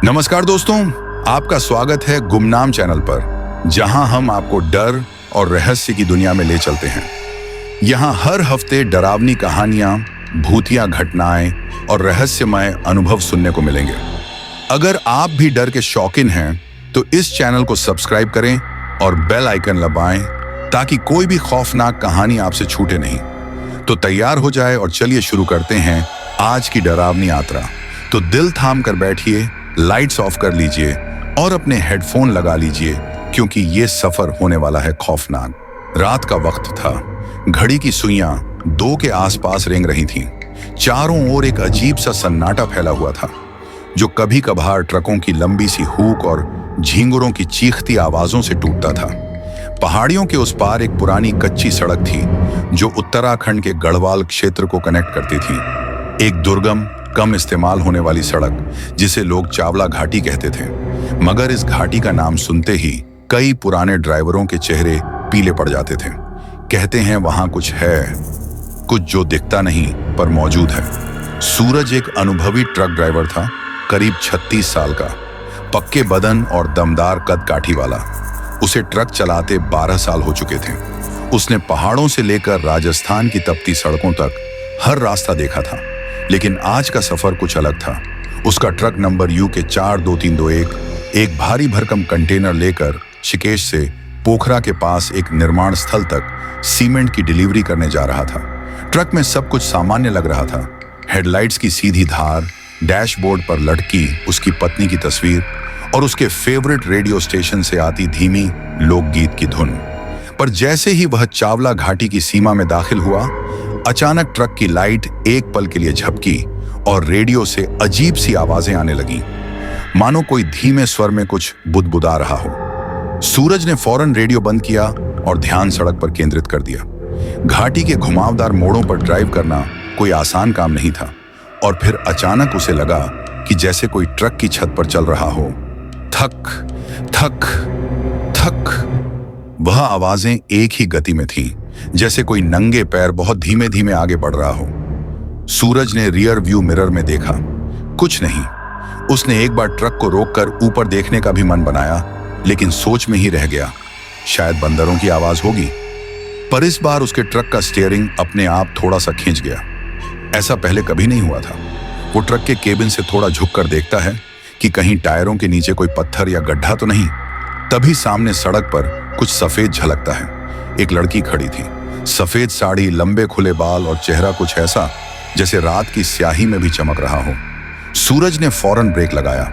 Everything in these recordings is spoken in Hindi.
नमस्कार दोस्तों, आपका स्वागत है गुमनाम चैनल पर, जहां हम आपको डर और रहस्य की दुनिया में ले चलते हैं। यहां हर हफ्ते डरावनी कहानियां, भूतिया घटनाएं और रहस्यमय अनुभव सुनने को मिलेंगे। अगर आप भी डर के शौकीन हैं, तो इस चैनल को सब्सक्राइब करें और बेल आइकन दबाएं ताकि कोई भी खौफनाक कहानी आपसे छूटे नहीं। तो तैयार हो जाए और चलिए शुरू करते हैं आज की डरावनी यात्रा। तो दिल थाम कर बैठिए, लाइट्स ऑफ कर लीजिए और अपने हेडफोन लगा लीजिए, क्योंकि ये सफर होने वाला है खौफनाक। रात का वक्त था। घड़ी की सुइयां 2 के आसपास रेंग रही थीं। चारों ओर एक अजीब सा सन्नाटा फैला हुआ था, जो कभी कभार ट्रकों की लंबी सी हूक और झींगुरों की चीखती आवाजों से टूटता था। पहाड़ियों के उस पार एक पुरानी कच्ची सड़क थी, जो उत्तराखंड के गढ़वाल क्षेत्र को कनेक्ट करती थी। एक दुर्गम, कम इस्तेमाल होने वाली सड़क, जिसे लोग चावला घाटी कहते थे। मगर इस घाटी का नाम सुनते ही कई पुराने ड्राइवरों के चेहरे पीले पड़ जाते थे। कहते हैं वहां कुछ है, कुछ जो दिखता नहीं पर मौजूद है। सूरज एक अनुभवी ट्रक ड्राइवर था, करीब 36 साल का, पक्के बदन और दमदार कद काठी वाला। उसे ट्रक चलाते 12 साल हो चुके थे। उसने पहाड़ों से लेकर राजस्थान की तपती सड़कों तक हर रास्ता देखा था, लेकिन आज का सफर कुछ अलग था। उसका ट्रक नंबर UK 42321 एक भारी भरकम कंटेनर लेकर ऋषिकेश से पोखरा के पास एक निर्माण स्थल तक सीमेंट की डिलीवरी करने जा रहा था। ट्रक में सब कुछ सामान्य लग रहा था। हेडलाइट्स की सीधी धार, डैशबोर्ड पर लटकी उसकी पत्नी की तस्वीर और उसके फेवरेट रेडियो स्टेशन से आती धीमी लोकगीत की धुन। पर जैसे ही वह चावला घाटी की सीमा में दाखिल हुआ, अचानक ट्रक की लाइट एक पल के लिए झपकी और रेडियो से अजीब सी आवाजें आने लगीं, मानो कोई धीमे स्वर में कुछ बुदबुदा रहा हो। सूरज ने फौरन रेडियो बंद किया और ध्यान सड़क पर केंद्रित कर दिया। घाटी के घुमावदार मोड़ों पर ड्राइव करना कोई आसान काम नहीं था, और फिर अचानक उसे लगा कि जैसे कोई ट्रक की छत पर चल रहा हो। थक थक थक। वह आवाजें एक ही गति में थीं, जैसे कोई नंगे पैर बहुत धीमे धीमे आगे बढ़ रहा हो। सूरज ने रियर व्यू मिरर में देखा, कुछ नहीं। उसने एक बार ट्रक को रोककर ऊपर देखने का भी मन बनाया, लेकिन सोच में ही रह गया, शायद बंदरों की आवाज होगी। पर इस बार उसके ट्रक का स्टीयरिंग अपने आप थोड़ा सा खींच गया। ऐसा पहले कभी नहीं हुआ था। वो ट्रक के केबिन से थोड़ा झुककर देखता है कि कहीं टायरों के नीचे कोई पत्थर या गड्ढा तो नहीं। तभी सामने सड़क पर कुछ सफेद झलकता है। एक लड़की खड़ी थी, सफेद साड़ी, लंबे खुले बाल और चेहरा कुछ ऐसा जैसे रात की स्याही में भी चमक रहा हो। सूरज ने फौरन ब्रेक लगाया।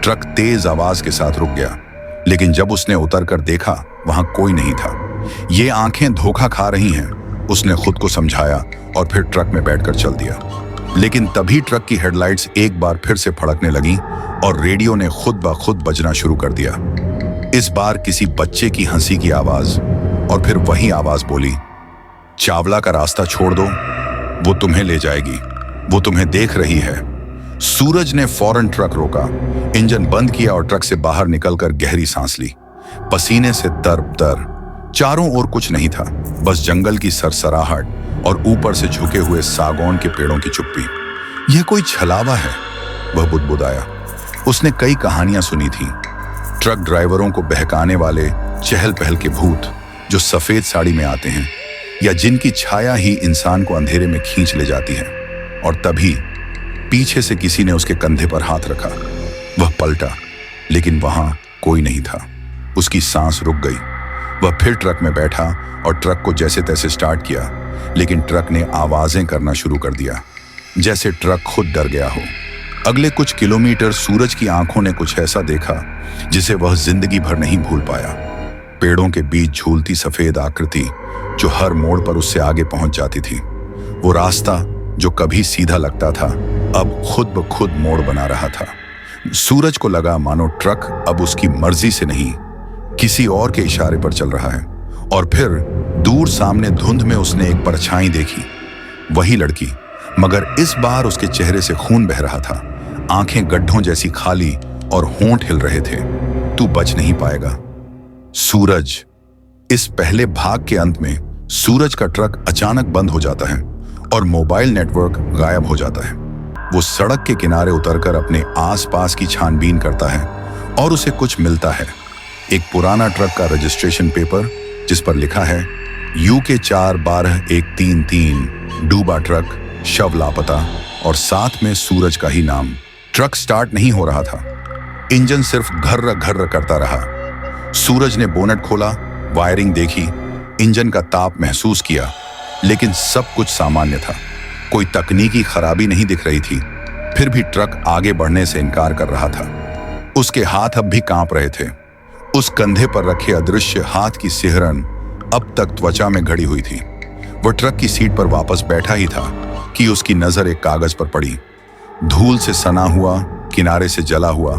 ट्रक तेज आवाज के साथ रुक गया, लेकिन जब उसने उतरकर देखा, वहां कोई नहीं था। ये आंखें धोखा खा रही हैं, उसने खुद को समझाया और फिर ट्रक में बैठकर चल दिया। लेकिन तभी ट्रक की हेडलाइट्स एक बार फिर से फड़कने लगीं और रेडियो ने खुद ब खुद बजना शुरू कर दिया। इस बार किसी बच्चे की हंसी की आवाज, और फिर वही आवाज बोली, चावला का रास्ता छोड़ दो, वो तुम्हें ले जाएगी, वो तुम्हें देख रही है। सूरज ने फौरन ट्रक रोका, इंजन बंद किया और ट्रक से बाहर निकलकर गहरी सांस ली। पसीने से तर। चारों ओर कुछ नहीं था, बस जंगल की सरसराहट और ऊपर से झुके हुए सागौन के पेड़ों की चुप्पी। यह कोई छलावा है, वह बुदबुदाया। उसने कई कहानियां सुनी थी, ट्रक ड्राइवरों को बहकाने वाले चहल पहल के भूत जो सफेद साड़ी में आते हैं, या जिनकी छाया ही इंसान को अंधेरे में खींच ले जाती है। और तभी पीछे से किसी ने उसके कंधे पर हाथ रखा। वह पलटा, लेकिन वहां कोई नहीं था। उसकी सांस रुक गई। वह फिर ट्रक में बैठा और ट्रक को जैसे तैसे स्टार्ट किया, लेकिन ट्रक ने आवाजें करना शुरू कर दिया, जैसे ट्रक खुद डर गया हो। अगले कुछ किलोमीटर सूरज की आंखों ने कुछ ऐसा देखा जिसे वह जिंदगी भर नहीं भूल पाया। पेड़ों के बीच झूलती सफेद आकृति जो हर मोड़ पर उससे आगे पहुंच जाती थी। वो रास्ता जो कभी सीधा लगता था, अब खुद ब खुद मोड़ बना रहा था। सूरज को लगा मानो ट्रक अब उसकी मर्जी से नहीं, किसी और के इशारे पर चल रहा है। और फिर दूर सामने धुंध में उसने एक परछाई देखी, वही लड़की, मगर इस बार उसके चेहरे से खून बह रहा था। आंखें गड्ढों जैसी खाली और होंठ हिल रहे थे। तू बच नहीं पाएगा, सूरज। इस पहले भाग के अंत में सूरज का ट्रक अचानक बंद हो जाता है और मोबाइल नेटवर्क गायब हो जाता है। वो सड़क के किनारे उतरकर अपने आसपास की छानबीन करता है और उसे कुछ मिलता है। एक पुराना ट्रक का रजिस्ट्रेशन पेपर जिस पर लिखा है UK 4-12-133, डूबा ट्रक, शव लापता और साथ में सूरज का ही नाम। ट्रक स्टार्ट नहीं हो रहा था, इंजन सिर्फ घर्र घर्र करता रहा। सूरज ने बोनट खोला, वायरिंग देखी, इंजन का ताप महसूस किया, लेकिन सब कुछ सामान्य था। कोई तकनीकी खराबी नहीं दिख रही थी। फिर भी ट्रक आगे बढ़ने से इनकार कर रहा था। उसके हाथ अब भी कांप रहे थे। उस कंधे पर रखे अदृश्य हाथ की सिहरन अब तक त्वचा में घड़ी हुई थी। वह ट्रक की सीट पर वापस बैठा ही था कि उसकी नजर एक कागज पर पड़ी। धूल से सना हुआ, किनारे से जला हुआ,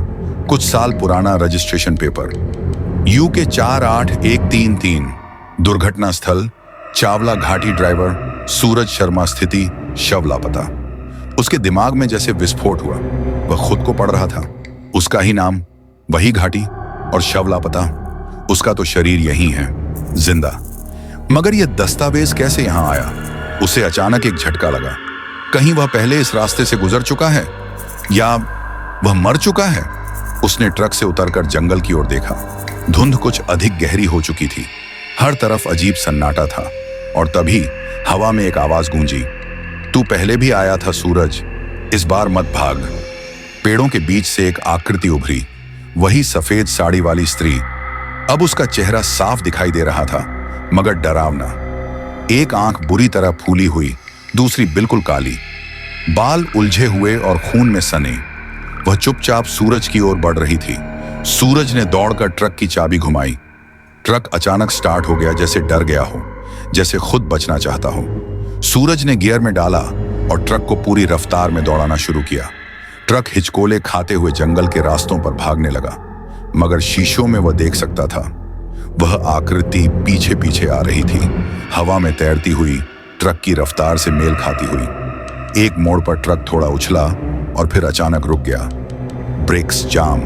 कुछ साल पुराना रजिस्ट्रेशन पेपर। UK 48133, दुर्घटना स्थल चावला घाटी, ड्राइवर सूरज शर्मा, स्थिति शव लापता। उसके दिमाग में जैसे विस्फोट हुआ। वह खुद को पढ़ रहा था, उसका ही नाम, वही घाटी और शव लापता। उसका तो शरीर यही है, जिंदा। मगर यह दस्तावेज कैसे यहां आया? उसे अचानक एक झटका लगा। कहीं वह पहले इस रास्ते से गुजर चुका है या वह मर चुका है। उसने ट्रक से उतरकर जंगल की ओर देखा। धुंध कुछ अधिक गहरी हो चुकी थी। हर तरफ अजीब सन्नाटा था और तभी हवा में एक आवाज गूंजी, तू पहले भी आया था सूरज, इस बार मत भाग। पेड़ों के बीच से एक आकृति उभरी, वही सफेद साड़ी वाली स्त्री। अब उसका चेहरा साफ दिखाई दे रहा था, मगर डरावना। एक आंख बुरी तरह फूली हुई, दूसरी बिल्कुल काली, बाल उलझे हुए और खून में सने। वह चुपचाप सूरज की ओर बढ़ रही थी। सूरज ने दौड़कर ट्रक की चाबी घुमाई। ट्रक अचानक स्टार्ट हो गया, जैसे डर गया हो, जैसे खुद बचना चाहता हो। सूरज ने गियर में डाला और ट्रक को पूरी रफ्तार में दौड़ाना शुरू किया। ट्रक हिचकोले खाते हुए जंगल के रास्तों पर भागने लगा, मगर शीशों में वह देख सकता था। वह आकृति पीछे पीछे आ रही थी, हवा में तैरती हुई, ट्रक की रफ्तार से मेल खाती हुई। एक मोड़ पर ट्रक थोड़ा उछला और फिर अचानक रुक गया। ब्रेक्स जाम।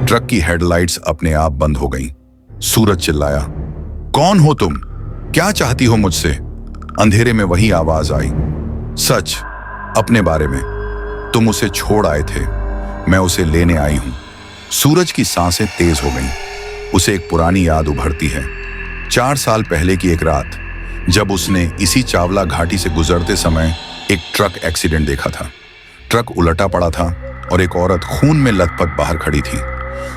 ट्रक की हेडलाइट्स अपने आप बंद हो गईं। सूरज चिल्लाया, कौन हो तुम? क्या चाहती हो मुझसे? अंधेरे में वही आवाज आई, सच, अपने बारे में। तुम उसे छोड़ आए थे, मैं उसे लेने आई हूं। सूरज की सांसें तेज हो गईं। उसे एक पुरानी याद उभरती है। 4 साल पहले की एक रात, जब उसने इसी चावला घाटी से गुजरते समय एक ट्रक एक्सीडेंट देखा था। ट्रक उलटा पड़ा था और एक औरत खून में लथपथ बाहर खड़ी थी।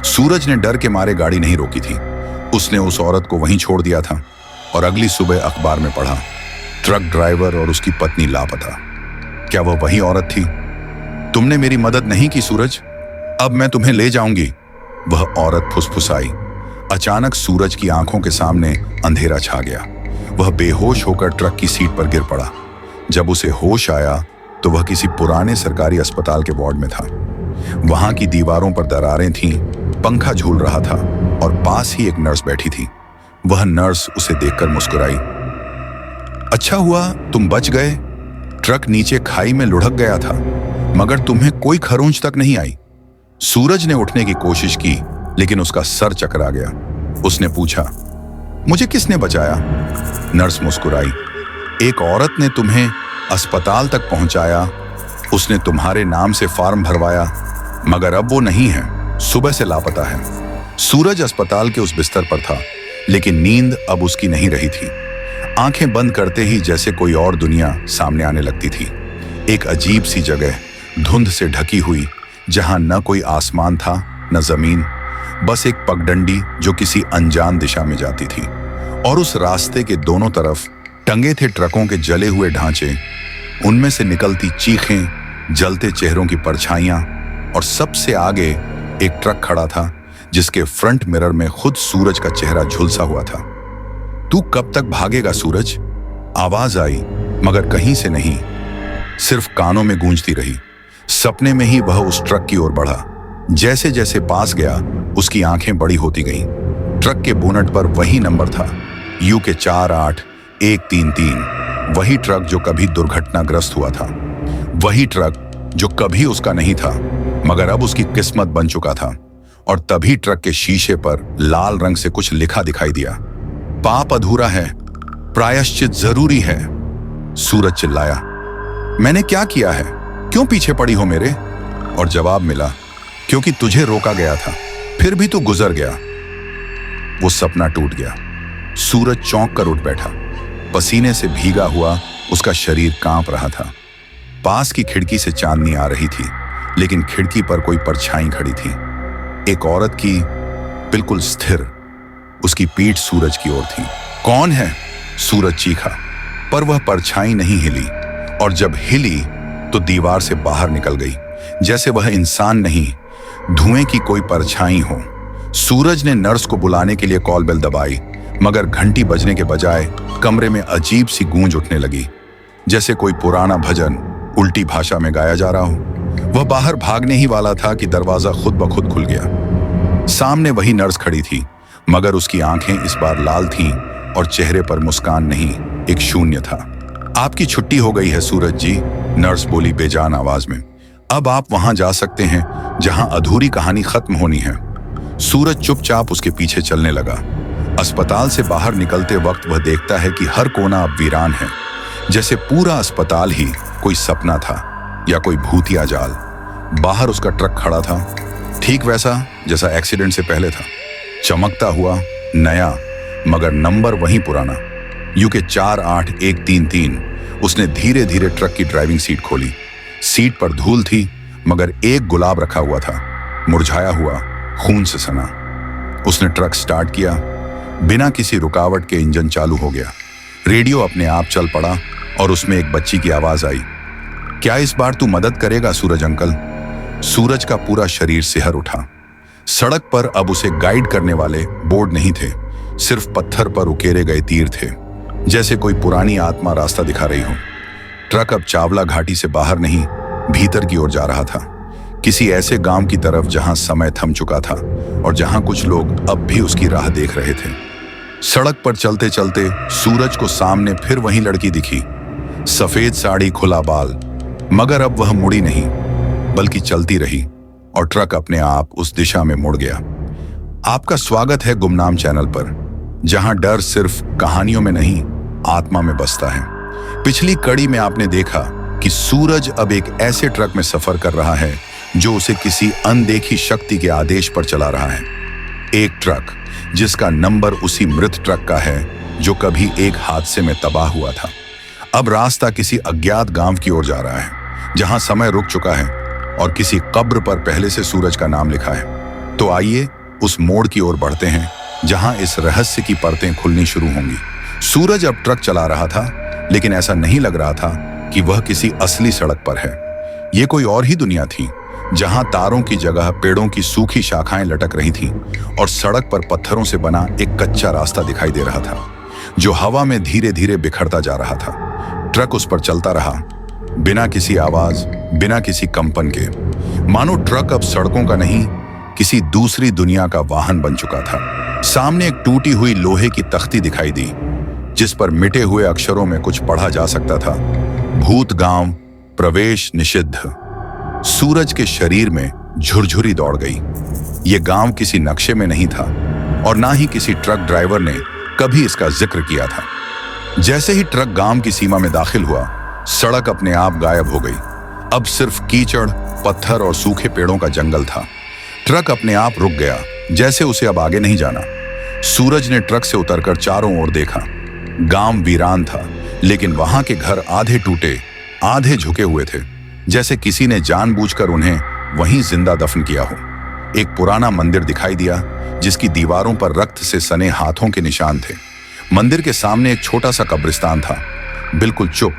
सूरज ने डर के मारे गाड़ी नहीं रोकी थी। उसने उस औरत को वहीं छोड़ दिया था और अगली सुबह अखबार में पढ़ा, ट्रक ड्राइवर और उसकी पत्नी लापता। क्या वह वही औरत थी? तुमने मेरी मदद नहीं की सूरज, अब मैं तुम्हें ले जाऊंगी, वह औरत फुसफुसाई। अचानक सूरज की आंखों के सामने अंधेरा छा गया। वह बेहोश होकर ट्रक की सीट पर गिर पड़ा। जब उसे होश आया तो वह किसी पुराने सरकारी अस्पताल के वार्ड में था। वहां की दीवारों पर दरारें थीं, पंखा झूल रहा था और पास ही एक नर्स बैठी थी। वह नर्स उसे देखकर मुस्कुराई, अच्छा हुआ तुम बच गए। ट्रक नीचे खाई में लुढ़क गया था, मगर तुम्हें कोई खरोंच तक नहीं आई। सूरज ने उठने की कोशिश की, लेकिन उसका सर चकरा गया। उसने पूछा, मुझे किसने बचाया? नर्स मुस्कुराई, एक औरत ने तुम्हें अस्पताल तक पहुंचाया। उसने तुम्हारे नाम से फॉर्म भरवाया, मगर अब वो नहीं है, सुबह से लापता है। सूरज अस्पताल के उस बिस्तर पर था, लेकिन नींद अब उसकी नहीं रही थी। आंखें बंद करते ही जैसे कोई और दुनिया सामने आने लगती थी। एक अजीब सी जगह, धुंध से ढकी हुई, जहां न कोई आसमान था न जमीन, बस एक पगडंडी जो किसी अनजान दिशा में जाती थी। और उस रास्ते के दोनों तरफ टंगे थे ट्रकों के जले हुए ढांचे, उनमें से निकलती चीखें, जलते चेहरों की परछाइयां, और सबसे आगे एक ट्रक खड़ा था जिसके फ्रंट मिरर में खुद सूरज का चेहरा झुलसा हुआ था। तू कब तक भागेगा सूरज? आवाज आई, मगर कहीं से नहीं, सिर्फ कानों में गूंजती रही। सपने में ही वह उस ट्रक की ओर बढ़ा। जैसे जैसे पास गया, उसकी आंखें बड़ी होती गईं। ट्रक के बोनट पर वही नंबर था, UK 48133। वही ट्रक जो कभी दुर्घटनाग्रस्त हुआ था, वही ट्रक जो कभी उसका नहीं था, मगर अब उसकी किस्मत बन चुका था। और तभी ट्रक के शीशे पर लाल रंग से कुछ लिखा दिखाई दिया, पाप अधूरा है, प्रायश्चित जरूरी है। सूरज चिल्लाया, मैंने क्या किया है? क्यों पीछे पड़ी हो मेरे? और जवाब मिला, क्योंकि तुझे रोका गया था, फिर भी तू गुजर गया। वो सपना टूट गया। सूरज चौंक कर उठ बैठा। पसीने से भीगा हुआ उसका शरीर कांप रहा था। पास की खिड़की से चांदनी आ रही थी, लेकिन खिड़की पर कोई परछाई खड़ी थी, एक औरत की, बिल्कुल स्थिर। उसकी पीठ सूरज की ओर थी। कौन है? सूरज चीखा, पर वह परछाई नहीं हिली, और जब हिली तो दीवार से बाहर निकल गई, जैसे वह इंसान नहीं, धुएं की कोई परछाई हो। सूरज ने नर्स को बुलाने के लिए कॉल बेल दबाई, मगर घंटी बजने के बजाय कमरे में अजीब सी गूंज उठने लगी, जैसे कोई पुराना भजन उल्टी भाषा में गाया जा रहा हो। वह बाहर भागने ही वाला था कि दरवाजा खुद ब खुद खुल गया। सामने वही नर्स खड़ी थी, मगर उसकी आंखें इस बार लाल थीं और चेहरे पर मुस्कान नहीं, एक शून्य था। आपकी छुट्टी हो गई है सूरज जी, नर्स बोली बेजान आवाज में। अब आप वहां जा सकते हैं जहां अधूरी कहानी खत्म होनी है। सूरज चुपचाप उसके पीछे चलने लगा। अस्पताल से बाहर निकलते वक्त वह देखता है कि हर कोना अब वीरान है, जैसे पूरा अस्पताल ही कोई सपना था या कोई भूतिया जाल। बाहर उसका ट्रक खड़ा था, ठीक वैसा जैसा एक्सीडेंट से पहले था, चमकता हुआ, नया, मगर नंबर वही पुराना, यूके 48133। उसने धीरे धीरे ट्रक की ड्राइविंग सीट खोली। सीट पर धूल थी, मगर एक गुलाब रखा हुआ था, मुरझाया हुआ, खून से सना। उसने ट्रक स्टार्ट किया। बिना किसी रुकावट के इंजन चालू हो गया। रेडियो अपने आप चल पड़ा और उसमें एक बच्ची की आवाज आई, क्या इस बार तू मदद करेगा सूरज अंकल? सूरज का पूरा शरीर सिहर उठा। सड़क पर अब उसे गाइड करने वाले बोर्ड नहीं थे, सिर्फ पत्थर पर उकेरे गए तीर थे, जैसे कोई पुरानी आत्मा रास्ता दिखा रही हो। ट्रक अब चावला घाटी से बाहर नहीं, भीतर की ओर जा रहा था, किसी ऐसे गांव की तरफ जहां समय थम चुका था और जहां कुछ लोग अब भी उसकी राह देख रहे थे। सड़क पर चलते चलते सूरज को सामने फिर वही लड़की दिखी, सफेद साड़ी, खुला बाल, मगर अब वह मुड़ी नहीं, बल्कि चलती रही, और ट्रक अपने आप उस दिशा में मुड़ गया। आपका स्वागत है गुमनाम चैनल पर, जहां डर सिर्फ कहानियों में नहीं, आत्मा में बसता है। पिछली कड़ी में आपने देखा कि सूरज अब एक ऐसे ट्रक में सफर कर रहा है जो उसे किसी अनदेखी शक्ति के आदेश पर चला रहा है। एक ट्रक जिसका नंबर उसी मृत ट्रक का है जो कभी एक हादसे में तबाह हुआ था। अब रास्ता किसी अज्ञात गांव की ओर जा रहा है, जहां समय रुक चुका है और किसी कब्र पर पहले से सूरज का नाम लिखा है। तो आइए उस मोड़ की ओर बढ़ते हैं जहां इस रहस्य की परतें खुलनी शुरू होंगी। सूरज अब ट्रक चला रहा था, लेकिन ऐसा नहीं लग रहा था कि वह किसी असली सड़क पर है। यह कोई और ही दुनिया थी, जहां तारों की जगह पेड़ों की सूखी शाखाएं लटक रही थीं और सड़क पर पत्थरों से बना एक कच्चा रास्ता दिखाई दे रहा था, जो हवा में धीरे धीरे बिखरता जा रहा था। ट्रक उस पर चलता रहा, बिना किसी आवाज, बिना किसी कंपन के, मानो ट्रक अब सड़कों का नहीं, किसी दूसरी दुनिया का वाहन बन चुका था। सामने एक टूटी हुई लोहे की तख्ती दिखाई दी, जिस पर मिटे हुए अक्षरों में कुछ पढ़ा जा सकता था, भूत गांव, प्रवेश निषिद्ध। सूरज के शरीर में झुरझुरी दौड़ गई। यह गांव किसी नक्शे में नहीं था और ना ही किसी ट्रक ड्राइवर ने कभी इसका जिक्र किया था। जैसे ही ट्रक गांव की सीमा में दाखिल हुआ, सड़क अपने आप गायब हो गई। अब सिर्फ कीचड़, पत्थर और सूखे पेड़ों का जंगल था। ट्रक अपने आप रुक गया, जैसे उसे अब आगे नहीं जाना। सूरज ने ट्रक से उतरकर चारों ओर देखा। गांव वीरान था, लेकिन वहां के घर आधे टूटे, आधे झुके हुए थे, जैसे किसी ने जानबूझकर उन्हें वहीं जिंदा दफन किया हो। एक पुराना मंदिर दिखाई दिया, जिसकी दीवारों पर रक्त से सने हाथों के निशान थे। मंदिर के सामने एक छोटा सा कब्रिस्तान था, बिल्कुल चुप,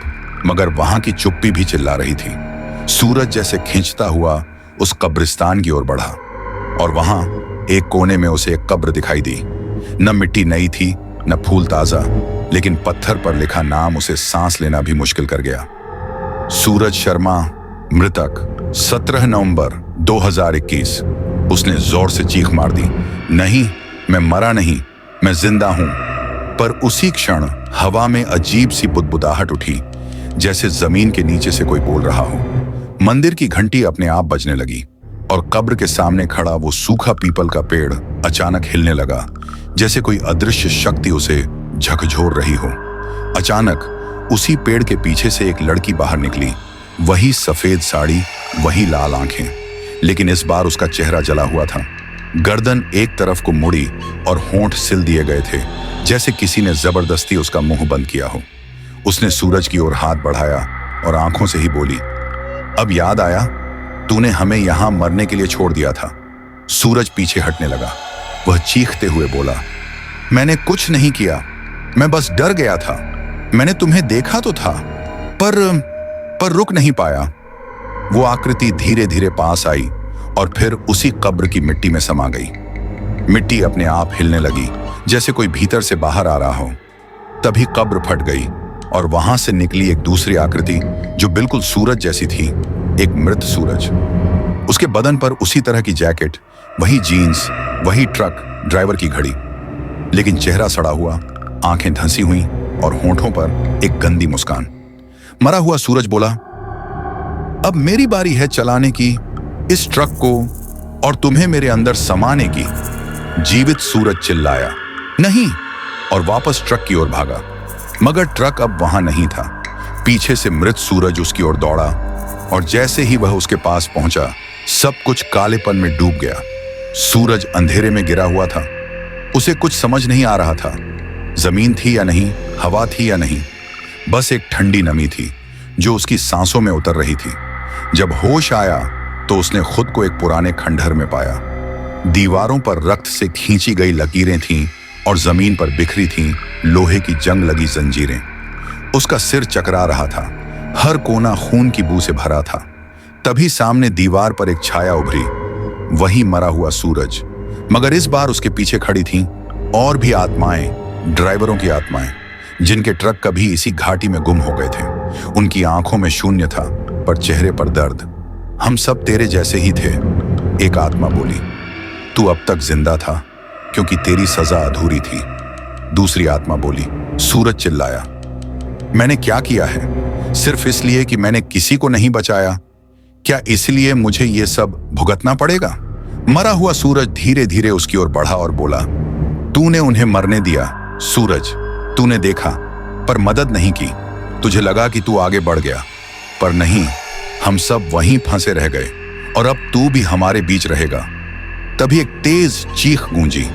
मगर वहां की चुप्पी भी चिल्ला रही थी। सूरज जैसे खींचता हुआ उस कब्रिस्तान की ओर बढ़ा, और वहां एक कोने में उसे एक कब्र दिखाई दी। न मिट्टी नई थी, न फूल ताजा, लेकिन पत्थर पर लिखा नाम उसे सांस लेना भी मुश्किल कर गया। सूरज शर्मा, मृतक, 17 नवंबर 2021। उसने जोर से चीख मार दी, नहीं, मैं मरा नहीं, मैं जिंदा हूं। पर उसी क्षण हवा में अजीब सी बुदबुदाहट उठी, जैसे जमीन के नीचे से कोई बोल रहा हो। मंदिर की घंटी अपने आप बजने लगी और कब्र के सामने खड़ा वो सूखा पीपल का पेड़ अचानक हिलने लगा, जैसे कोई अदृश्य शक्ति उसे झकझोर रही हो। अचानक उसी पेड़ के पीछे से एक लड़की बाहर निकली, वही सफेद साड़ी, वही लाल आंखें, लेकिन इस बार उसका चेहरा जला हुआ था। गर्दन एक तरफ को मुड़ी और होंठ सिल दिए गए थे, जैसे किसी ने जबरदस्ती उसका मुंह बंद किया हो। उसने सूरज की ओर हाथ बढ़ाया और आंखों से ही बोली, अब याद आया, तूने हमें यहां मरने के लिए छोड़ दिया था। सूरज पीछे हटने लगा। वह चीखते हुए बोला, मैंने कुछ नहीं किया, मैं बस डर गया था। मैंने तुम्हें देखा तो था, पर रुक नहीं पाया। वो आकृति धीरे धीरे पास आई और फिर उसी कब्र की मिट्टी में समा गई। मिट्टी अपने आप हिलने लगी, जैसे कोई भीतर से बाहर आ रहा हो। तभी कब्र फट गई और वहां से निकली एक दूसरी आकृति जो बिल्कुल सूरज जैसी थी, एक मृत सूरज। उसके बदन पर उसी तरह की जैकेट, वही जीन्स, वही ट्रक ड्राइवर की घड़ी, लेकिन चेहरा सड़ा हुआ, आंखें धंसी हुई और होंठों पर एक गंदी मुस्कान। मरा हुआ सूरज बोला, अब मेरी बारी है चलाने की इस ट्रक को और तुम्हें मेरे अंदर समाने की। जीवित सूरज चिल्लाया, नहीं, और वापस ट्रक की ओर भागा। मगर ट्रक अब वहां नहीं था। पीछे से मृत सूरज उसकी ओर दौड़ा और जैसे ही वह उसके पास पहुंचा, सब कुछ कालेपन में डूब गया। सूरज अंधेरे में गिरा हुआ था। उसे कुछ समझ नहीं आ रहा था, जमीन थी या नहीं, हवा थी या नहीं, बस एक ठंडी नमी थी जो उसकी सांसों में उतर रही थी। जब होश आया तो उसने खुद को एक पुराने खंडहर में पाया। दीवारों पर रक्त से खींची गई लकीरें थीं और जमीन पर बिखरी थीं लोहे की जंग लगी जंजीरें। उसका सिर चकरा रहा था, हर कोना खून की बू से भरा था। तभी सामने दीवार पर एक छाया उभरी, वही मरा हुआ सूरज। मगर इस बार उसके पीछे खड़ी थीं और भी आत्माएं, ड्राइवरों की आत्माएं, जिनके ट्रक कभी इसी घाटी में गुम हो गए थे। उनकी आंखों में शून्य था, पर चेहरे पर दर्द। हम सब तेरे जैसे ही थे, एक आत्मा बोली। तू अब तक जिंदा था क्योंकि तेरी सजा अधूरी थी, दूसरी आत्मा बोली। सूरज चिल्लाया, मैंने क्या किया है? सिर्फ इसलिए कि मैंने किसी को नहीं बचाया? क्या इसलिए मुझे ये सब भुगतना पड़ेगा? मरा हुआ सूरज धीरे धीरे उसकी ओर बढ़ा और बोला, तूने उन्हें मरने दिया सूरज। तूने देखा पर मदद नहीं की। तुझे लगा कि तू आगे बढ़ गया, पर नहीं, हम सब वहीं फंसे रह गए और अब तू भी हमारे बीच रहेगा। तभी एक तेज चीख गूंजी,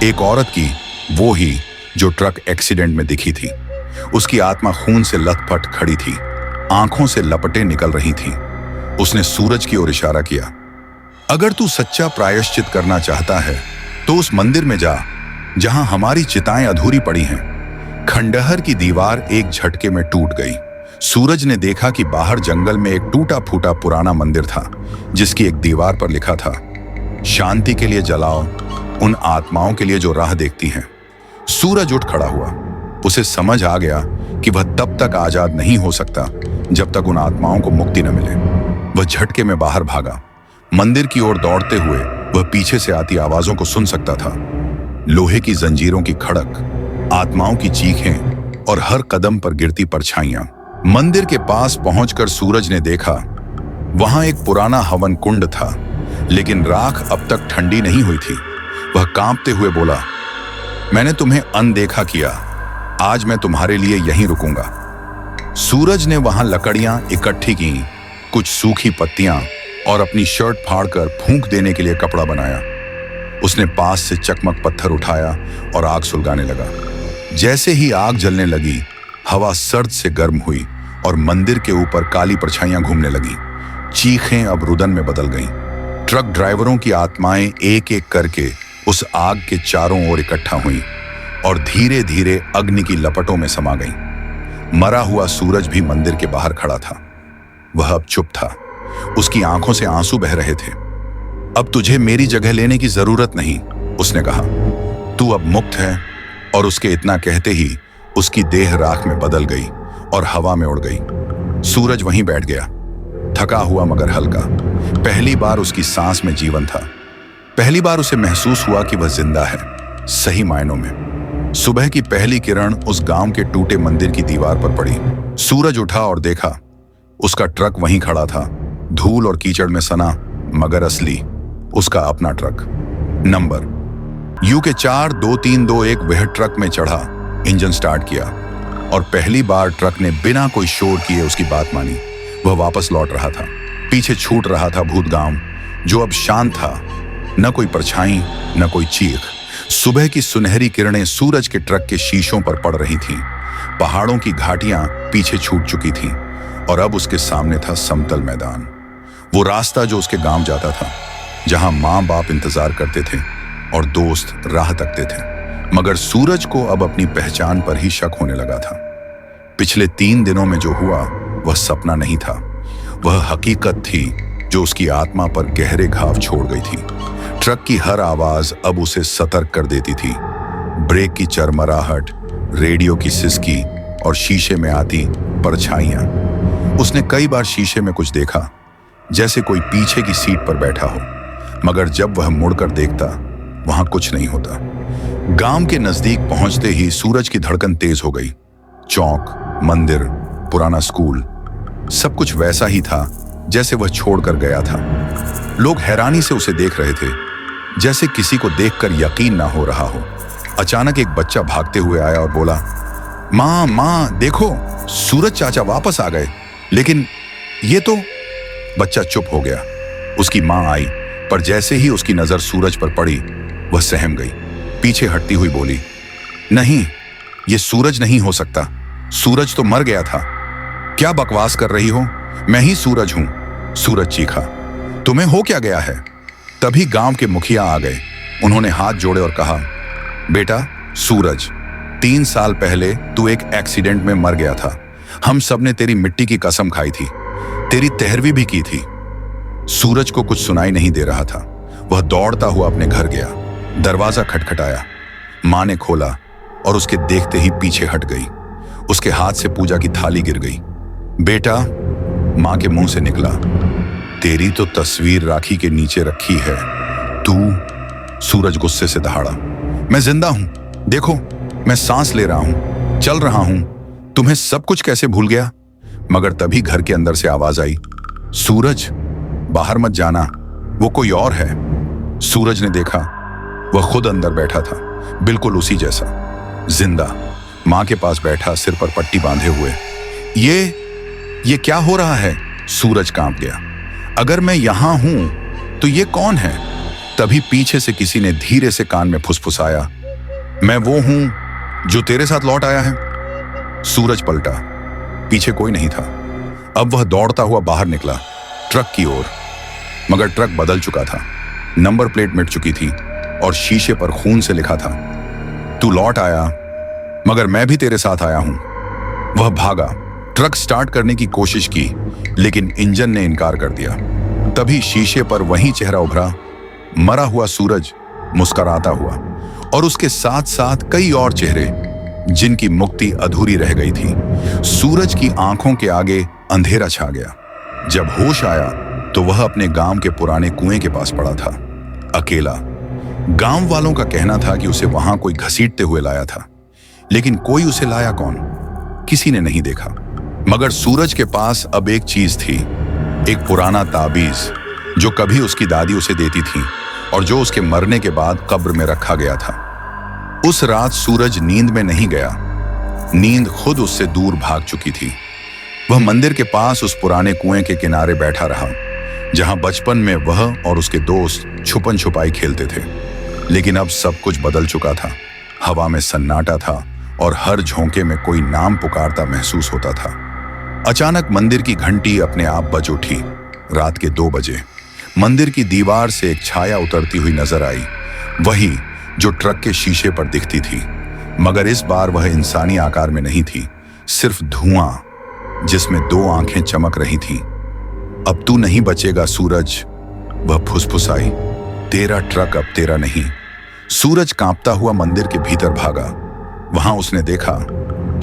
एक औरत की, वो ही जो ट्रक एक्सीडेंट में दिखी थी। उसकी आत्मा खून से लथपथ खड़ी थी, आंखों से लपटें निकल रही थीं। उसने सूरज की ओर इशारा किया, अगर तू सच्चा प्रायश्चित करना चाहता है तो उस मंदिर में जा जहां हमारी चिताएं अधूरी पड़ी हैं। खंडहर की दीवार एक झटके में टूट गई। सूरज ने देखा कि बाहर जंगल में एक टूटा फूटा पुराना मंदिर था, जिसकी एक दीवार पर लिखा था, शांति के लिए जलाओ उन आत्माओं के लिए जो राह देखती हैं। सूरज उठ खड़ा हुआ। उसे समझ आ गया कि वह तब तक आजाद नहीं हो सकता जब तक उन आत्माओं को मुक्ति न मिले। वह झटके में बाहर भागा। मंदिर की ओर दौड़ते हुए वह पीछे से आती आवाजों को सुन सकता था, लोहे की जंजीरों की खड़क, आत्माओं की चीखें और हर कदम पर गिरती परछाइयां। मंदिर के पास पहुंचकर सूरज ने देखा, वहां एक पुराना हवन कुंड था, लेकिन राख अब तक ठंडी नहीं हुई थी। वह कांपते हुए बोला, मैंने तुम्हें अनदेखा किया, आज मैं तुम्हारे लिए यहीं रुकूंगा। सूरज ने वहां लकड़ियां इकट्ठी की, कुछ सूखी पत्तियां और अपनी शर्ट फाड़कर फूंक देने के लिए कपड़ा बनाया। उसने पास से चकमक पत्थर उठाया और आग सुलगाने लगा। जैसे ही आग जलने लगी, हवा सर्द से गर्म हुई और मंदिर के ऊपर काली परछाइयां घूमने लगी। चीखें अब रुदन में बदल गईं। ट्रक ड्राइवरों की आत्माएं एक एक करके उस आग के चारों ओर इकट्ठा हुईं और धीरे धीरे अग्नि की लपटों में समा गईं। मरा हुआ सूरज भी मंदिर के बाहर खड़ा था। वह अब चुप था, उसकी आंखों से आंसू बह रहे थे। अब तुझे मेरी जगह लेने की जरूरत नहीं, उसने कहा। तू अब मुक्त है। और उसके इतना कहते ही उसकी देह राख में बदल गई और हवा में उड़ गई। सूरज वहीं बैठ गया, थका हुआ मगर हल्का। पहली बार उसकी सांस में जीवन था। पहली बार उसे महसूस हुआ कि वह जिंदा है, सही मायनों में। सुबह की पहली किरण उस गांव के टूटे मंदिर की दीवार पर पड़ी। सूरज उठा और देखा, उसका ट्रक वहीं खड़ा था, धूल और कीचड़ में सना, मगर असली, उसका अपना ट्रक। Number UK42321। वह ट्रक में चढ़ा, इंजन स्टार्ट किया और पहली बार ट्रक ने बिना कोई शोर किए उसकी बात मानी। वह वापस लौट रहा था। पीछे छूट रहा था भूतगांव, जो अब शांत था। न कोई परछाई, न कोई चीख। सुबह की सुनहरी किरणें सूरज के ट्रक के शीशों पर पड़ रही थीं। पहाड़ों की घाटियां पीछे छूट चुकी थीं और अब उसके सामने था समतल मैदान। वो रास्ता जो उसके गांव जाता था, जहां माँ बाप इंतजार करते थे और दोस्त राह तकते थे। मगर सूरज को अब अपनी पहचान पर ही शक होने लगा था। पिछले 3 दिनों में जो हुआ वह सपना नहीं था, वह हकीकत थी जो उसकी आत्मा पर गहरे घाव छोड़ गई थी। ट्रक की हर आवाज अब उसे सतर्क कर देती थी। ब्रेक की चरमराहट, रेडियो की सिसकी और शीशे में आती परछाइयां। उसने कई बार शीशे में कुछ देखा, जैसे कोई पीछे की सीट पर बैठा हो, मगर जब वह मुड़कर देखता वहां कुछ नहीं होता। गांव के नजदीक पहुंचते ही सूरज की धड़कन तेज हो गई। चौक, मंदिर, पुराना स्कूल, सब कुछ वैसा ही था जैसे वह छोड़कर गया था। लोग हैरानी से उसे देख रहे थे, जैसे किसी को देखकर यकीन ना हो रहा हो। अचानक एक बच्चा भागते हुए आया और बोला, माँ माँ देखो, सूरज चाचा वापस आ गए। लेकिन ये तो... बच्चा चुप हो गया। उसकी माँ आई, पर जैसे ही उसकी नजर सूरज पर पड़ी वह सहम गई। पीछे हटती हुई बोली, नहीं, ये सूरज नहीं हो सकता, सूरज तो मर गया था। क्या बकवास कर रही हो, मैं ही सूरज हूं। सूरज चीखा, तुम्हें हो क्या गया है? तभी गांव के मुखिया आ गए। उन्होंने हाथ जोड़े और कहा, बेटा सूरज, 3 साल पहले तू एक एक्सीडेंट में मर गया था। हम सब ने तेरी मिट्टी की कसम खाई थी, तेरी तेहरवी भी की थी। सूरज को कुछ सुनाई नहीं दे रहा था। वह दौड़ता हुआ अपने घर गया। दरवाजा खटखटाया। मां ने खोला और उसके देखते ही पीछे हट गई। उसके हाथ से पूजा की थाली गिर गई। बेटा, मां के मुंह से निकला, तेरी तो तस्वीर राखी के नीचे रखी है, तू... सूरज गुस्से से दहाड़ा, मैं जिंदा हूं, देखो, मैं सांस ले रहा हूं, चल रहा हूं, तुम्हें सब कुछ कैसे भूल गया? मगर तभी घर के अंदर से आवाज आई, सूरज, बाहर मत जाना, वो कोई और है। सूरज ने देखा, वह खुद अंदर बैठा था, बिल्कुल उसी जैसा, जिंदा, मां के पास बैठा, सिर पर पट्टी बांधे हुए। ये क्या हो रहा है? सूरज कांप गया। अगर मैं यहां हूं तो ये कौन है? तभी पीछे से किसी ने धीरे से कान में फुसफुसाया, मैं वो हूं जो तेरे साथ लौट आया है। सूरज पलटा, पीछे कोई नहीं था। अब वह दौड़ता हुआ बाहर निकला, ट्रक की ओर। मगर ट्रक बदल चुका था, नंबर प्लेट मिट चुकी थी और शीशे पर खून से लिखा था, तू लौट आया, मगर मैं भी तेरे साथ आया हूं। वह भागा, ट्रक स्टार्ट करने की कोशिश की, लेकिन इंजन ने इनकार कर दिया। तभी शीशे पर वही चेहरा उभरा, मरा हुआ सूरज, मुस्कुराता हुआ, और उसके साथ साथ कई और चेहरे जिनकी मुक्ति अधूरी रह गई थी। सूरज की आंखों के आगे अंधेरा छा गया। जब होश आया तो वह अपने गांव के पुराने कुएं के पास पड़ा था, अकेला। गांव वालों का कहना था कि उसे वहां कोई घसीटते हुए लाया था, लेकिन कोई उसे लाया कौन, किसी ने नहीं देखा। मगर सूरज के पास अब एक चीज थी, एक पुराना ताबीज जो कभी उसकी दादी उसे देती थी और जो उसके मरने के बाद कब्र में रखा गया था। उस रात सूरज नींद में नहीं गया, नींद खुद उससे दूर भाग चुकी थी। वह मंदिर के पास उस पुराने कुएं के किनारे बैठा रहा, जहां बचपन में वह और उसके दोस्त छुपन छुपाई खेलते थे। लेकिन अब सब कुछ बदल चुका था। हवा में सन्नाटा था और हर झोंके में कोई नाम पुकारता महसूस होता था। अचानक मंदिर की घंटी अपने आप बज उठी। रात के 2 बजे मंदिर की दीवार से एक छाया उतरती हुई नजर आई, वही जो ट्रक के शीशे पर दिखती थी। मगर इस बार वह इंसानी आकार में नहीं थी, सिर्फ धुआं जिसमें 2 आंखें चमक रही थीं। अब तू नहीं बचेगा सूरज, वह फुसफुसाई, तेरा ट्रक अब तेरा नहीं। सूरज कांपता हुआ मंदिर के भीतर भागा। वहां उसने देखा,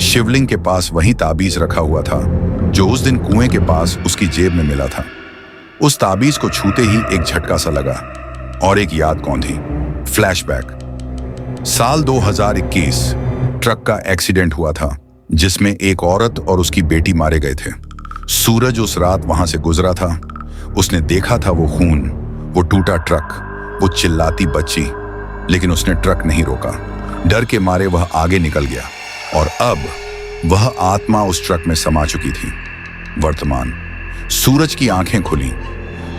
शिवलिंग के पास वही ताबीज रखा हुआ था जो उस दिन कुएं के पास उसकी जेब में मिला था। उस ताबीज को छूते ही एक झटका सा लगा और एक याद कौंधी। फ्लैशबैक। साल 2021 ट्रक का एक्सीडेंट हुआ था जिसमें एक औरत और उसकी बेटी मारे गए थे। सूरज उस रात वहां से गुजरा था। उसने देखा था वो खून, वो टूटा ट्रक, वो चिल्लाती बच्ची, लेकिन उसने ट्रक नहीं रोका। डर के मारे वह आगे निकल गया और अब वह आत्मा उस ट्रक में समा चुकी थी। वर्तमान सूरज की आंखें खुली।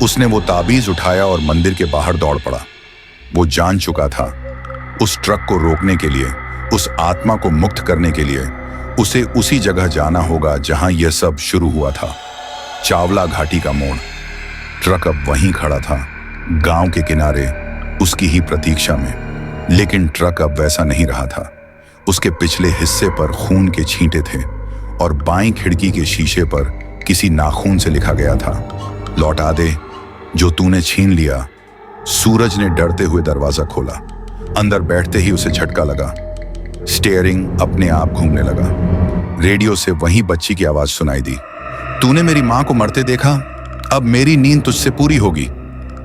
उसने वो ताबीज उठाया और मंदिर के बाहर दौड़ पड़ा। वो जान चुका था उस ट्रक को रोकने के लिए, उस आत्मा को मुक्त करने के लिए उसे उसी जगह जाना होगा जहां यह सब शुरू हुआ था। चावला घाटी का मोड़। ट्रक अब वहीं खड़ा था, गांव के किनारे, उसकी ही प्रतीक्षा में। लेकिन ट्रक अब वैसा नहीं रहा था। उसके पिछले हिस्से पर खून के छींटे थे और बाईं खिड़की के शीशे पर किसी नाखून से लिखा गया था, लौटा दे जो तूने छीन लिया। सूरज ने डरते हुए दरवाजा खोला। अंदर बैठते ही उसे झटका लगा। स्टीयरिंग अपने आप घूमने लगा। रेडियो से वही बच्ची की आवाज सुनाई दी, तूने मेरी मां को मरते देखा, अब मेरी नींद तुझसे पूरी होगी।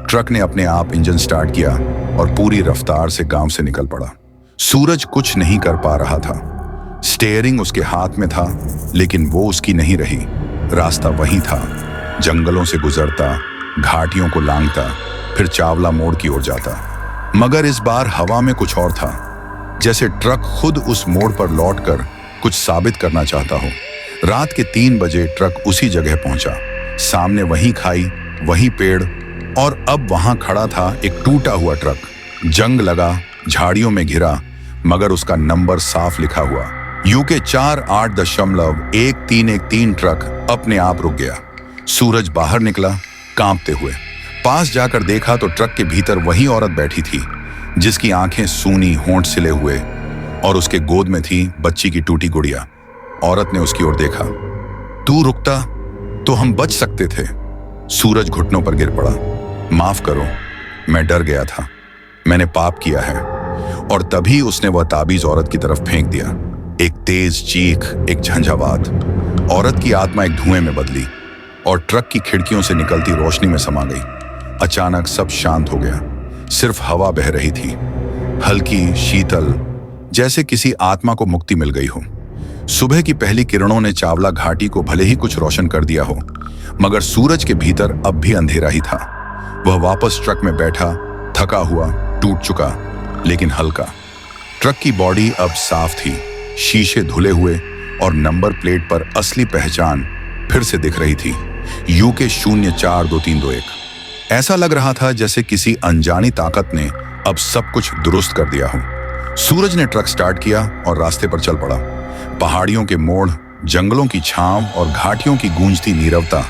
ट्रक ने अपने आप इंजन स्टार्ट किया और पूरी रफ्तार से गांव से निकल पड़ा। सूरज कुछ नहीं कर पा रहा था। स्टीयरिंग उसके हाथ में था, लेकिन वो उसकी नहीं रही। रास्ता वही था, जंगलों से गुजरता, घाटियों को लांघता, फिर चावला मोड़ की ओर जाता। मगर इस बार हवा में कुछ और था, जैसे ट्रक खुद उस मोड़ पर लौटकर कुछ साबित करना चाहता हो। रात के 3 बजे ट्रक उसी जगह पहुंचा। सामने वही खाई, वही पेड़, और अब वहां खड़ा था एक टूटा हुआ ट्रक। जंग लगा, झाड़ियों में घिरा, मगर उसका नंबर साफ लिखा हुआ, यूके 48.1313 ट्रक अपने आप रुक गया। सूरज बाहर निकला, कांपते हुए। पास जाकर देखा तो ट्रक के भीतर वही औरत बैठी थी, जिसकी आंखें सूनी, होंठ सिले हुए, और उसके गोद में थी बच्ची की टूटी गुड़िया। औरत ने उसकी ओर देखा, तू रुकता तो हम बच सकते थे। सूरज घुटनों पर गिर पड़ा। माफ करो, मैं डर गया था, मैंने पाप किया है। और तभी उसने वह ताबीज औरत की तरफ फेंक दिया। एक तेज चीख, एक झंझावात। औरत की आत्मा एक धुएं में बदली और ट्रक की खिड़कियों से निकलती रोशनी में समा गई। अचानक सब शांत हो गया। सिर्फ हवा बह रही थी, हल्की, शीतल, जैसे किसी आत्मा को मुक्ति मिल गई हो। सुबह की पहली किरणों ने चावला घाटी को भले ही कुछ रोशन कर दिया हो, मगर सूरज के भीतर अब भी अंधेरा ही था। वह वापस ट्रक में बैठा, थका हुआ, टूट चुका, लेकिन हल्का। ट्रक की बॉडी अब साफ थी, शीशे धुले हुए, और नंबर प्लेट पर असली पहचान फिर से दिख रही थी, यूके 042321। ऐसा लग रहा था जैसे किसी अनजानी ताकत ने अब सब कुछ दुरुस्त कर दिया हो। सूरज ने ट्रक स्टार्ट किया और रास्ते पर चल पड़ा। पहाड़ियों के मोड़, जंगलों की छांव और घाटियों की गूंजती नीरवता,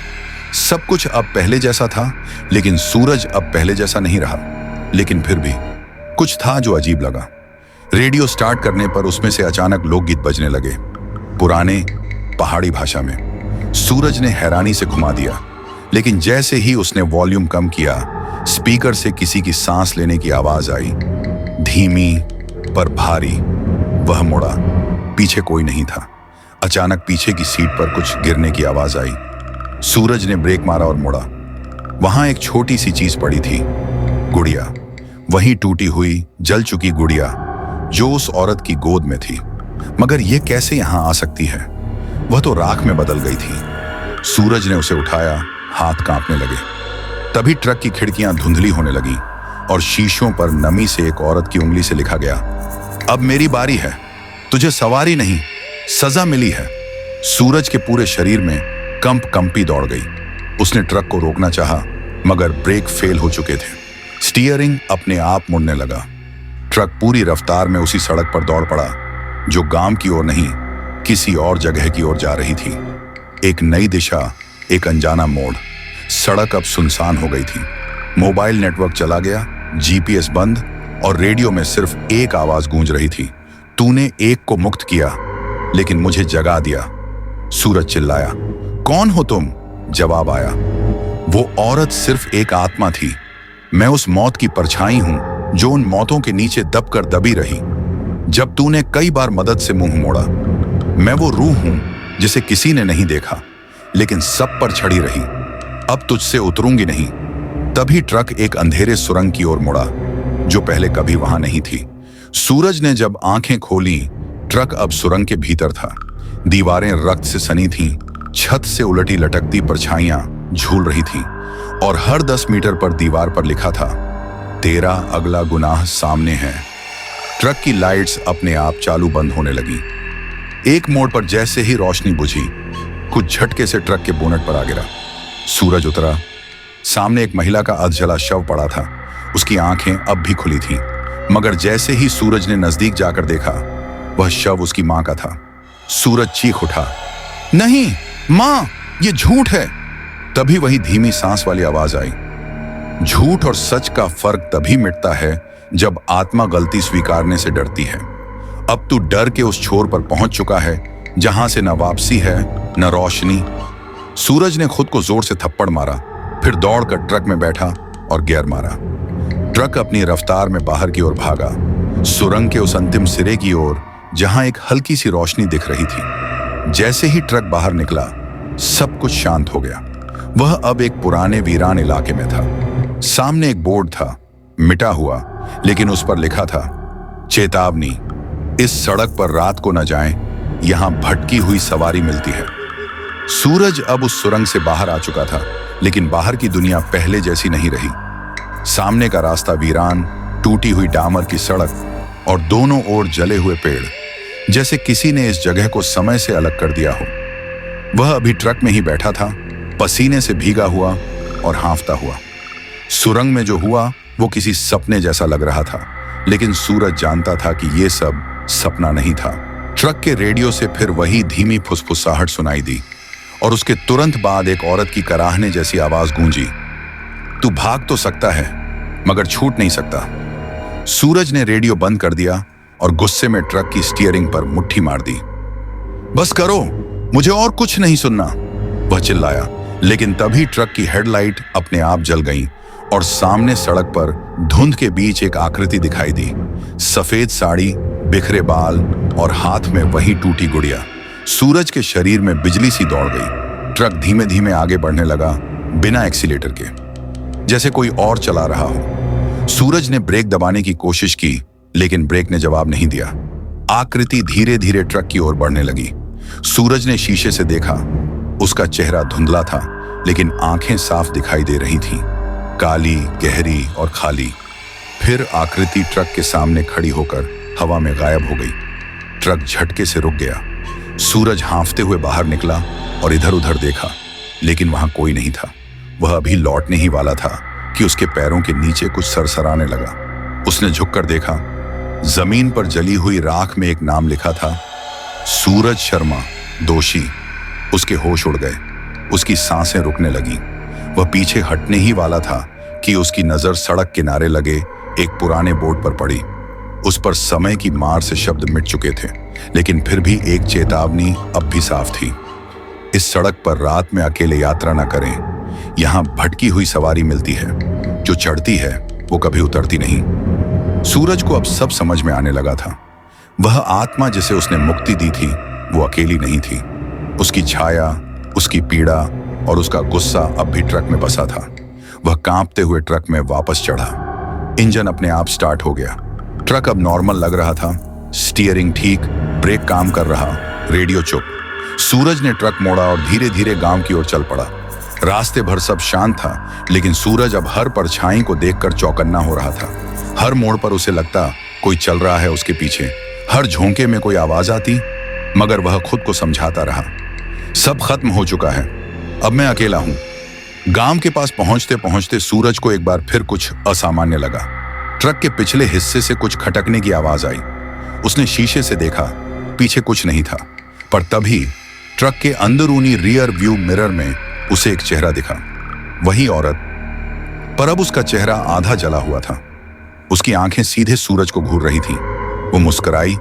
सब कुछ अब पहले जैसा था, लेकिन सूरज अब पहले जैसा नहीं रहा। लेकिन फिर भी कुछ था जो अजीब लगा। रेडियो स्टार्ट करने पर उसमें से अचानक लोकगीत बजने लगे, पुराने पहाड़ी भाषा में। सूरज ने हैरानी से घुमा दिया, लेकिन जैसे ही उसने वॉल्यूम कम किया, स्पीकर से किसी की सांस लेने की आवाज आई, धीमी पर भारी। वह मुड़ा, पीछे कोई नहीं था। अचानक पीछे की सीट पर कुछ गिरने की आवाज आई। सूरज ने ब्रेक मारा और मुड़ा। वहां एक छोटी सी चीज पड़ी थी, गुड़िया। वही टूटी हुई, जल चुकी गुड़िया जो उस औरत की गोद में थी। मगर यह कैसे यहां आ सकती है? वह तो राख में बदल गई थी। सूरज ने उसे उठाया, हाथ कांपने लगे। तभी ट्रक की खिड़कियां धुंधली होने लगी और शीशों पर नमी से एक औरत की उंगली से लिखा गया, अब मेरी बारी है, तुझे सवारी नहीं, सजा मिली है। सूरज के पूरे शरीर में कंपी दौड़ गई। उसने ट्रक को रोकना चाहा, मगर ब्रेक फेल हो चुके थे। स्टीयरिंग अपने आप मुड़ने लगा। ट्रक पूरी रफ्तार में उसी सड़क पर दौड़ पड़ा, जो गांव की ओर नहीं, किसी और जगह की ओर जा रही थी। एक नई दिशा, एक अनजाना मोड़। सड़क अब सुनसान हो गई थी। मोबाइल नेटवर्क चला गया, जीपीएस बंद, और रेडियो में सिर्फ एक आवाज गूंज रही थी, तूने एक को मुक्त किया, लेकिन मुझे जगा दिया। सूरज चिल्लाया, कौन हो तुम? जवाब आया, वो औरत सिर्फ एक आत्मा थी। मैं उस मौत की परछाई हूं जो उन मौतों के नीचे दबकर दबी रही जब तूने कई बार मदद से मुंह मोड़ा। मैं वो रूह हूं जिसे किसी ने नहीं देखा, लेकिन सब पर छड़ी रही। अब तुझसे उतरूंगी नहीं। तभी ट्रक एक अंधेरे सुरंग की ओर मुड़ा, जो पहले कभी वहां नहीं थी। सूरज ने जब आंखें खोली, ट्रक अब सुरंग के भीतर था। दीवारें रक्त से सनी थीं, छत से उलटी लटकती परछाइयां झूल रही थीं, और हर 10 मीटर पर दीवार पर लिखा था, तेरा अगला गुनाह सामने है। ट्रक की लाइट्स अपने आप चालू बंद होने लगी। एक मोड़ पर जैसे ही रोशनी बुझी, कुछ झटके से ट्रक के बोनट पर आ गिरा। सूरज उतरा। सामने एक महिला का अधजला शव पड़ा था। उसकी आंखें अब भी खुली थीं, मगर जैसे ही सूरज ने नजदीक जाकर देखा, वह शव उसकी मां का था। सूरज चीख उठा, नहीं मां, ये झूठ है। तभी वही धीमी सांस वाली आवाज आई, झूठ और सच का फर्क तभी मिटता है जब आत्मा गलती स्वीकारने से डरती है। अब तू डर के उस छोर पर पहुंच चुका है जहां से न वापसी है न रोशनी। सूरज ने खुद को जोर से थप्पड़ मारा, फिर दौड़कर ट्रक में बैठा और गियर मारा। ट्रक अपनी रफ्तार में बाहर की ओर भागा, सुरंग के उस अंतिम सिरे की ओर जहां एक हल्की सी रोशनी दिख रही थी। जैसे ही ट्रक बाहर निकला, सब कुछ शांत हो गया। वह अब एक पुराने वीरान इलाके में था। सामने एक बोर्ड था, मिटा हुआ, लेकिन उस पर लिखा था, चेतावनी, इस सड़क पर रात को न जाएं, यहां भटकी हुई सवारी मिलती है। सूरज अब उस सुरंग से बाहर आ चुका था, लेकिन बाहर की दुनिया पहले जैसी नहीं रही। सामने का रास्ता वीरान, टूटी हुई डामर की सड़क और दोनों ओर जले हुए पेड़, जैसे किसी ने इस जगह को समय से अलग कर दिया हो। वह अभी ट्रक में ही बैठा था, पसीने से भीगा हुआ और हांफता हुआ। सुरंग में जो हुआ वो किसी सपने जैसा लग रहा था, लेकिन सूरज जानता था कि यह सब सपना नहीं था। ट्रक के रेडियो से फिर वही धीमी फुसफुसाहट सुनाई दी और उसके तुरंत बाद एक औरत की कराहने जैसी आवाज गूंजी, तू भाग तो सकता है मगर छूट नहीं सकता। सूरज ने रेडियो बंद कर दिया और गुस्से में ट्रक की स्टीयरिंग पर मुट्ठी मार दी। बस करो, मुझे और कुछ नहीं सुनना, वह चिल्लाया। लेकिन तभी ट्रक की हेडलाइट अपने आप जल गई और सामने सड़क पर धुंध के बीच एक आकृति दिखाई दी। सफेद साड़ी, बिखरे बाल और हाथ में वही टूटी गुड़िया। सूरज के शरीर में बिजली सी दौड़ गई। ट्रक धीमे धीमे आगे बढ़ने लगा, बिना एक्सीलेटर के, जैसे कोई और चला रहा हो। सूरज ने ब्रेक दबाने की कोशिश की, लेकिन ब्रेक ने जवाब नहीं दिया। आकृति धीरे धीरे ट्रक की ओर बढ़ने लगी। सूरज ने शीशे से देखा। उसका चेहरा धुंधला था, लेकिन आंखें साफ दिखाई दे रही थीं, काली, गहरी और खाली। फिर आकृति ट्रक के सामने खड़ी होकर हवा में गायब हो गई। ट्रक झटके से रुक गया। सूरज हांफते हुए बाहर निकला और इधर उधर देखा, लेकिन वहां कोई नहीं था। वह अभी लौटने ही वाला था कि उसके पैरों के नीचे कुछ सरसराने लगा। उसने झुककर देखा। जमीन पर जली हुई राख में एक नाम लिखा था, सूरज शर्मा, दोषी। उसके होश उड़ गए। उसकी सांसें रुकने लगी। वह पीछे हटने ही वाला था कि उसकी नजर सड़क किनारे लगे एक पुराने बोर्ड पर पड़ी। उस पर समय की मार से शब्द मिट चुके थे, लेकिन फिर भी एक चेतावनी अब भी साफ थी। इस सड़क पर रात में अकेले यात्रा न करें। यहां भटकी हुई सवारी मिलती है, जो चढ़ती है वो कभी उतरती नहीं। सूरज को अब सब समझ में आने लगा था। वह आत्मा जिसे उसने मुक्ति दी थी, वो अकेली नहीं थी। उसकी छाया, उसकी पीड़ा और उसका गुस्सा अब भी ट्रक में बसा था। वह कांपते हुए ट्रक में वापस चढ़ा। इंजन अपने आप स्टार्ट हो गया। ट्रक अब नॉर्मल लग रहा था। स्टीयरिंग ठीक, ब्रेक काम कर रहा, रेडियो चुप। सूरज ने ट्रक मोड़ा और धीरे धीरे गांव की ओर चल पड़ा। रास्ते भर सब शांत था, लेकिन सूरज अब हर परछाई को देखकर चौकन्ना हो रहा था। हर मोड़ पर उसे लगता कोई चल रहा है उसके पीछे। हर झोंके में कोई आवाज आती, मगर वह खुद को समझाता रहा, सब खत्म हो चुका है, अब मैं अकेला हूं। गांव के पास पहुंचते पहुंचते सूरज को एक बार फिर कुछ असामान्य लगा। ट्रक के पिछले हिस्से से कुछ खटकने की आवाज आई। उसने शीशे से देखा, पीछे कुछ नहीं था, पर तभी ट्रक के अंदरूनी रियर व्यू मिरर में उसे एक चेहरा दिखा। वही औरत, पर अब उसका चेहरा आधा जला हुआ था। उसकी आंखें सीधे सूरज को घूर रही थीं। वो मुस्कुराई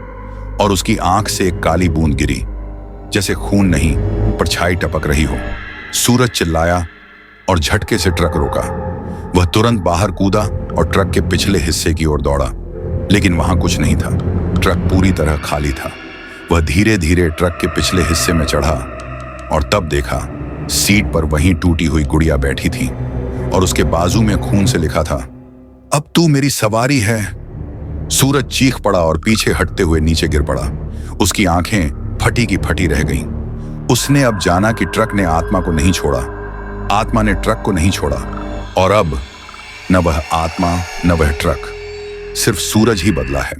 और उसकी आंख से एक काली बूंद गिरी, जैसे खून नहीं पर छाई टपक रही हो। सूरज चिल्लाया और झटके से ट्रक रोका। वह तुरंत बाहर कूदा और ट्रक के पिछले हिस्से की ओर दौड़ा, लेकिन वहां कुछ नहीं था। ट्रक पूरी तरह खाली था। वह धीरे धीरे ट्रक के पिछले हिस्से में चढ़ा और तब देखा, सीट पर वहीं टूटी हुई गुड़िया बैठी थी और उसके बाजू में खून से लिखा था, अब तू मेरी सवारी है। सूरज चीख पड़ा और पीछे हटते हुए नीचे गिर पड़ा। उसकी आंखें फटी की फटी रह गईं। उसने अब जाना कि ट्रक ने आत्मा को नहीं छोड़ा, आत्मा ने ट्रक को नहीं छोड़ा, और अब न वह आत्मा न वह ट्रक, सिर्फ सूरज ही बदला है।